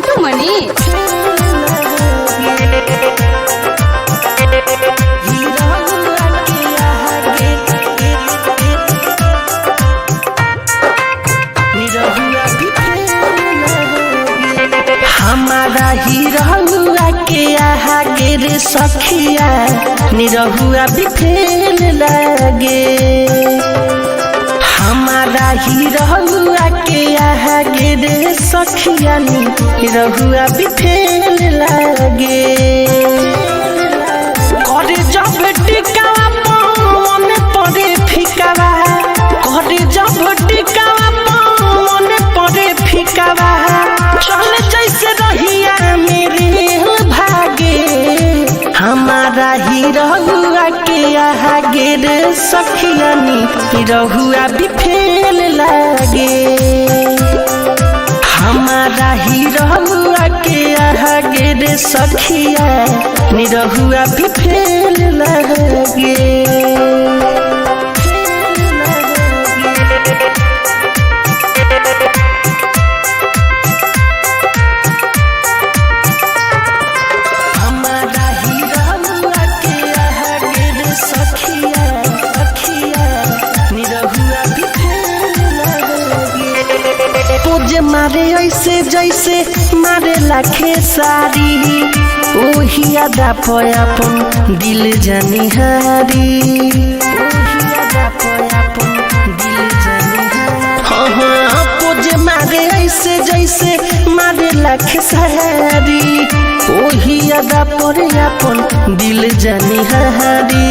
मंटू मनी। हमारा हीरा के आगे रे सखिया निरहुआ भी फेल लगे। हमारा हीरा के आगे रे सखिया निरहुआ भी फेल लगे। करे जब टिकावा मन पड़े फिकावा, करे जब टिकावा मन पड़े फिकावा, चल जैसे रहिया मेरे भागे। हमारा हीरा के आगे रे सखिया निरहुआ भी फेल लगे। हमारा हीरा के आगे रे सखिया निरहुआ भी फेल लगे। तुझे मारे ऐसे जैसे मारे लाखे सारी, ओही अदा पयापन दिल जानी हारी। हाँ तुझे मारे ऐसे जैसे मारे लाखे सारी, ओही अदा पयापन दिल जानी हारी।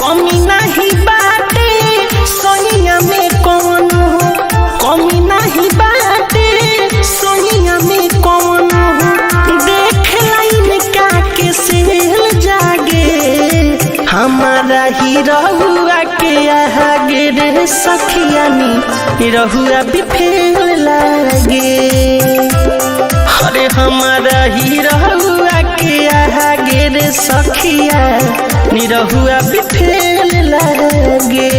कमी नहीं बाटे सोनिया में कौन, कमी नहीं बाटे सोनिया में कौन, देख लाइन का के सेल जागे। हमारा हीरा के आगे रे सखिया निरहुआ भी फेल लगे। अरे हमारा हीरा के आगे रे सखिया निरहुआ भी फेल लगे।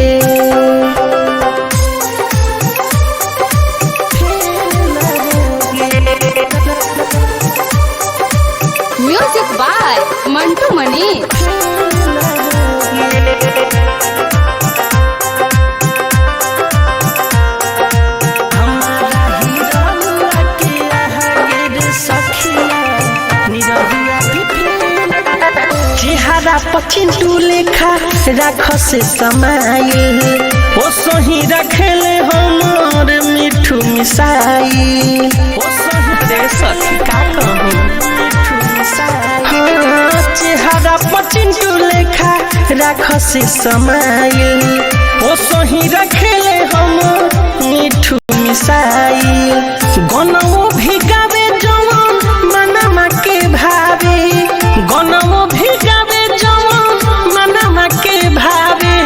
म्यूजिक बाय मंटू मनी। चेहरा पचिंटू लेखा राख से समाइल, ओ सोही रखले हमर मिठू मिसाइल। ओ सोही रे सखी का कहूं मिठू मिसाइल। हाँ चेहरा पचिंटू लेखा राख से समाइल, ओ सोही रखले हमर मिठू मिसाइल। गनवो भी गावे जवन मनमा के भावे, गनवो भी गावे जवन मनमा के भावे।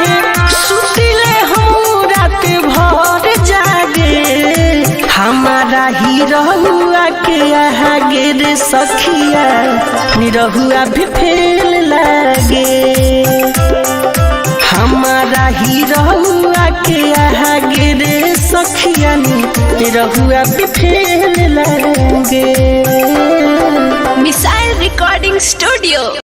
सुतिले हम रात भर जागे। हमारा हीरा के आगे रे सखिया निरहुआ भी फेल लगे। हमारा हीरा के आगे रे सखिया निरहुआ भी फेल लगे। Missile recording studio.